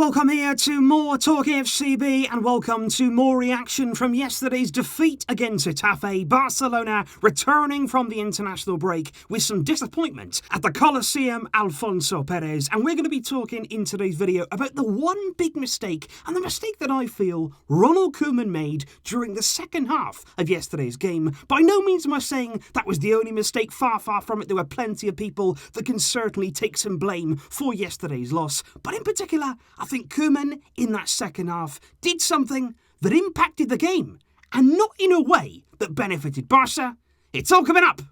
welcome here to more Talk FCB and welcome to more reaction from yesterday's defeat against Getafe. Barcelona returning from the international break with some disappointment at the Coliseum Alfonso Perez, and we're going to be talking in today's video about the one big mistake, and the mistake that I feel Ronald Koeman made during the second half of yesterday's game. By no means am I saying that was the only mistake, far from it. There were plenty of people that can certainly take some blame for yesterday's loss, but in particular I think Koeman, in that second half, did something that impacted the game, and not in a way that benefited Barça. It's all coming up.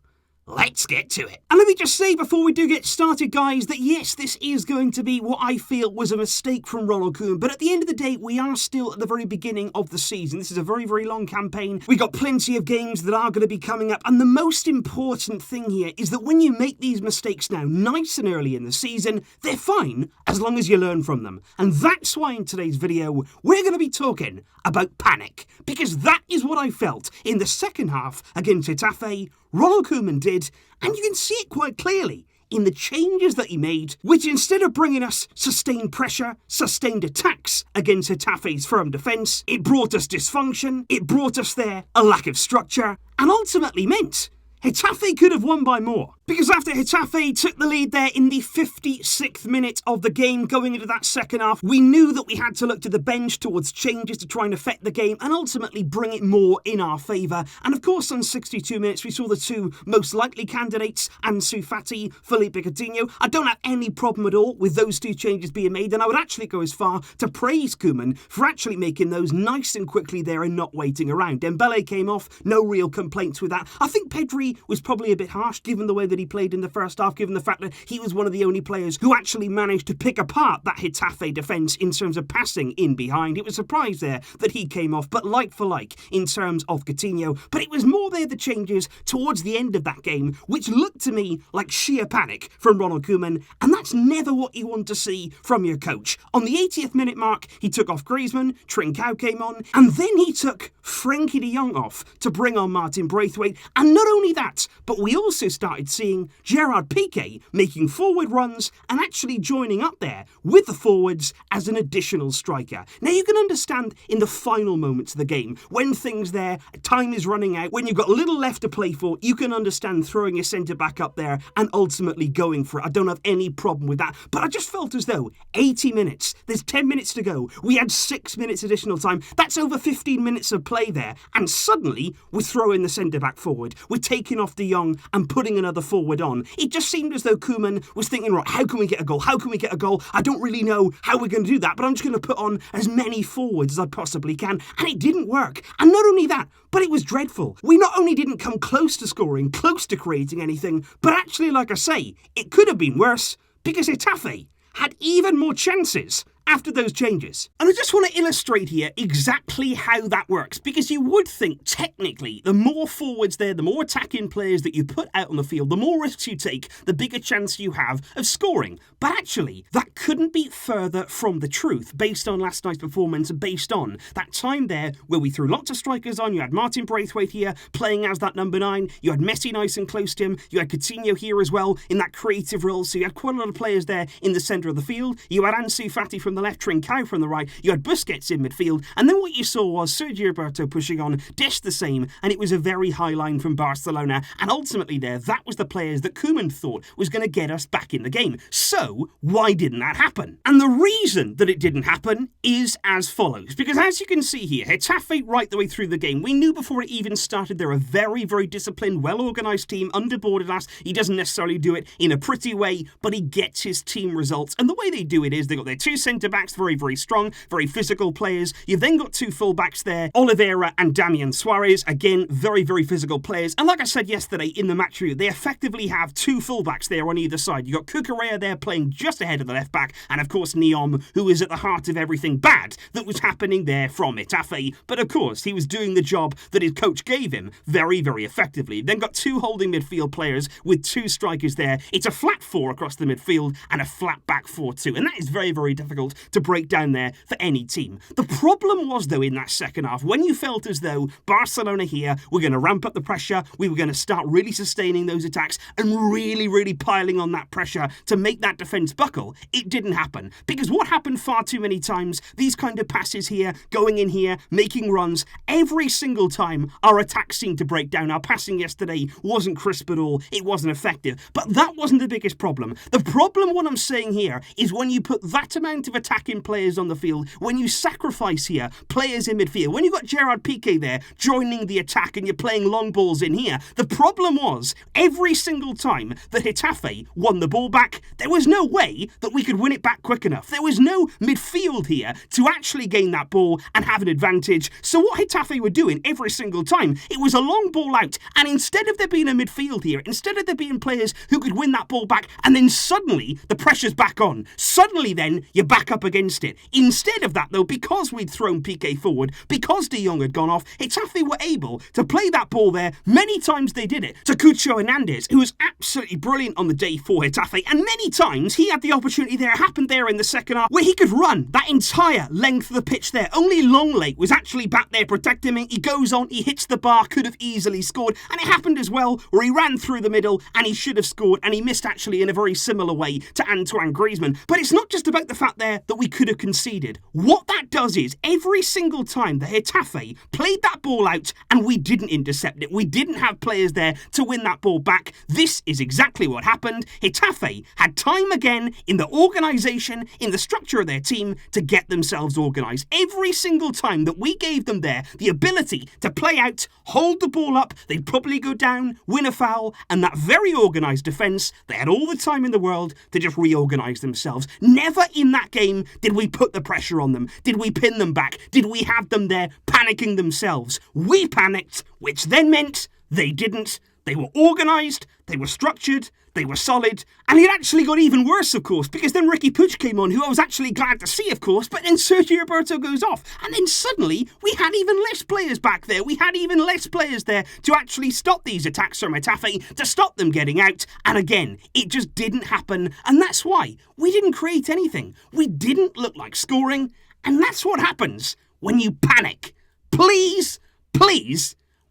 Let's get to it. And let me just say before we do get started, guys, that yes, this is going to be what I feel was a mistake from Ronald Koeman, but at the end of the day, we are still at the very beginning of the season. This is a very long campaign. We got plenty of games that are going to be coming up, and the most important thing here is that when you make these mistakes now nice and early in the season, they're fine as long as you learn from them. And that's why in today's video, we're going to be talking about panic, because that is what I felt in the second half against Getafe. Ronald Koeman did, and you can see it quite clearly in the changes that he made, which instead of bringing us sustained pressure, sustained attacks against Getafe's firm defence, it brought us dysfunction, it brought us there a lack of structure, and ultimately meant Getafe could have won by more. Because after Getafe took the lead there in the 56th minute of the game going into that second half, we knew that we had to look to the bench towards changes to try and affect the game and ultimately bring it more in our favour. And of course, on 62 minutes, we saw the two most likely candidates, Ansu Fati, Philippe Coutinho. I don't have any problem at all with those two changes being made, and I would actually go as far to praise Koeman for actually making those nice and quickly there and not waiting around. Dembele came off, no real complaints with that. I think Pedri was probably a bit harsh given the way that he played in the first half, given the fact that he was one of the only players who actually managed to pick apart that Getafe defence in terms of passing in behind. It was a surprise there that he came off, but like for like in terms of Coutinho. But it was more there the changes towards the end of that game, which looked to me like sheer panic from Ronald Koeman, and that's never what you want to see from your coach. On the 80th minute mark, he took off Griezmann, Trincao came on, and then he took Frenkie de Jong off to bring on Martin Braithwaite, and not only that, but we also started seeing Gerard Piqué making forward runs and actually joining up there with the forwards as an additional striker. Now you can understand in the final moments of the game, when things there, time is running out, when you've got little left to play for, you can understand throwing your centre back up there and ultimately going for it. I don't have any problem with that, but I just felt as though 80 minutes, there's 10 minutes to go, we had 6 minutes additional time, that's over 15 minutes of play there, and suddenly we're throwing the centre back forward, we're taking off De Jong and putting another forward on. It just seemed as though Koeman was thinking, right, how can we get a goal? How can we get a goal? I don't really know how we're going to do that, but I'm just going to put on as many forwards as I possibly can. And it didn't work. And not only that, but it was dreadful. We not only didn't come close to scoring, close to creating anything, but actually, like I say, it could have been worse because Getafe had even more chances after those changes. And I just want to illustrate here exactly how that works, because you would think technically the more forwards there, the more attacking players that you put out on the field, the more risks you take, the bigger chance you have of scoring. But actually, that couldn't be further from the truth based on last night's performance and based on that time there where we threw lots of strikers on. You had Martin Braithwaite here playing as that number 9, you had Messi nice and close to him, you had Coutinho here as well in that creative role, so you had quite a lot of players there in the centre of the field. You had Ansu Fati from the left, Trincao from the right, you had Busquets in midfield, and then what you saw was Sergio Roberto pushing on, Desch the same, and it was a very high line from Barcelona, and ultimately there, that was the players that Koeman thought was going to get us back in the game. So, why didn't that happen? And the reason that it didn't happen is as follows, because as you can see here, Getafe right the way through the game, we knew before it even started they're a very disciplined, well-organised team under Bordalas. He doesn't necessarily do it in a pretty way, but he gets his team results, and the way they do it is they've got their two centre-backs, very strong, very physical players. You've then got two full-backs there, Oliveira and Damian Suarez, again, very physical players. And like I said yesterday in the match review, they effectively have two full-backs there on either side. You've got Cucurella there playing just ahead of the left-back, and of course Neom, who is at the heart of everything bad that was happening there from Getafe. But of course, he was doing the job that his coach gave him very effectively. Then got two holding midfield players with two strikers there. It's a flat 4 across the midfield and a flat back 4-2, and that is very difficult to break down there for any team. The problem was, though, in that second half, when you felt as though Barcelona here were going to ramp up the pressure, we were going to start really sustaining those attacks and really piling on that pressure to make that defence buckle, it didn't happen. Because what happened far too many times, these kind of passes here, going in here, making runs, every single time our attacks seemed to break down. Our passing yesterday wasn't crisp at all, it wasn't effective. But that wasn't the biggest problem. The problem, what I'm saying here, is when you put that amount of attacking players on the field, when you sacrifice here players in midfield, when you've got Gerard Piqué there joining the attack and you're playing long balls in here, the problem was every single time that Getafe won the ball back, there was no way that we could win it back quick enough. There was no midfield here to actually gain that ball and have an advantage. So what Getafe were doing every single time, it was a long ball out, and instead of there being a midfield here, instead of there being players who could win that ball back, and then suddenly the pressure's back on, suddenly then you're back up against it. Instead of that though, because we'd thrown Piqué forward, because De Jong had gone off, Getafe were able to play that ball there. Many times they did it to Cucho Hernandez, who was absolutely brilliant on the day for Getafe, and many times he had the opportunity there, happened there in the second half, where he could run that entire length of the pitch there. Only Longley was actually back there protecting him. He goes on, he hits the bar, could have easily scored, and it happened as well where he ran through the middle and he should have scored, and he missed actually in a very similar way to Antoine Griezmann. But it's not just about the fact there that we could have conceded. What that does is every single time the Getafe played that ball out and we didn't intercept it, we didn't have players there to win that ball back, this is exactly what happened. Getafe had time again in the organisation, in the structure of their team to get themselves organised. Every single time that we gave them there the ability to play out, hold the ball up, they'd probably go down, win a foul, and that very organised defence, they had all the time in the world to just reorganise themselves. Never in that game did we put the pressure on them. Did we pin them back? Did we have them there panicking themselves? We panicked, which then meant they didn't. They were organised, they were structured, they were solid, and it actually got even worse, of course, because then Ricky Puig came on, who I was actually glad to see, of course, but then Sergio Roberto goes off, and then suddenly we had even less players back there. We had even less players there to actually stop these attacks from Getafe, to stop them getting out, and again, it just didn't happen, and that's why we didn't create anything. We didn't look like scoring, and that's what happens when you panic. Please,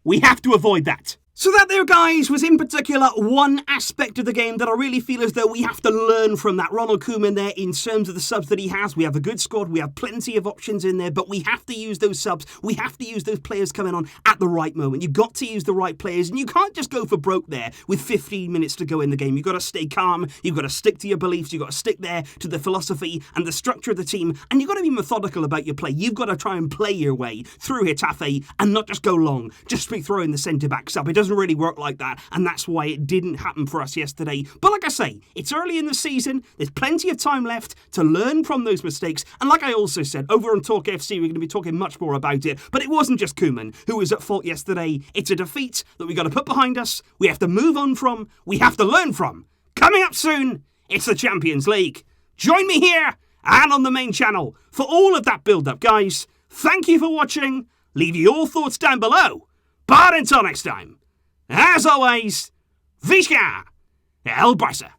we have to avoid that. So that there, guys, was in particular one aspect of the game that I really feel as though we have to learn from that. Ronald Koeman there, in terms of the subs that he has. We have a good squad, we have plenty of options in there, but we have to use those subs. We have to use those players coming on at the right moment. You've got to use the right players, and you can't just go for broke there with 15 minutes to go in the game. You've got to stay calm, you've got to stick to your beliefs, you've got to stick there to the philosophy and the structure of the team, and you've got to be methodical about your play. You've got to try and play your way through Getafe and not just go long, just be throwing the centre-backs up. It doesn't really work like that, and that's why it didn't happen for us yesterday. But like I say, it's early in the season, there's plenty of time left to learn from those mistakes, and like I also said, over on Talk FC, we're going to be talking much more about it, but it wasn't just Koeman who was at fault yesterday. It's a defeat that we got to put behind us, we have to move on from, we have to learn from. Coming up soon, it's the Champions League. Join me here and on the main channel for all of that build-up, guys. Thank you for watching, leave your thoughts down below, but until next time, as always, Visca el Barça.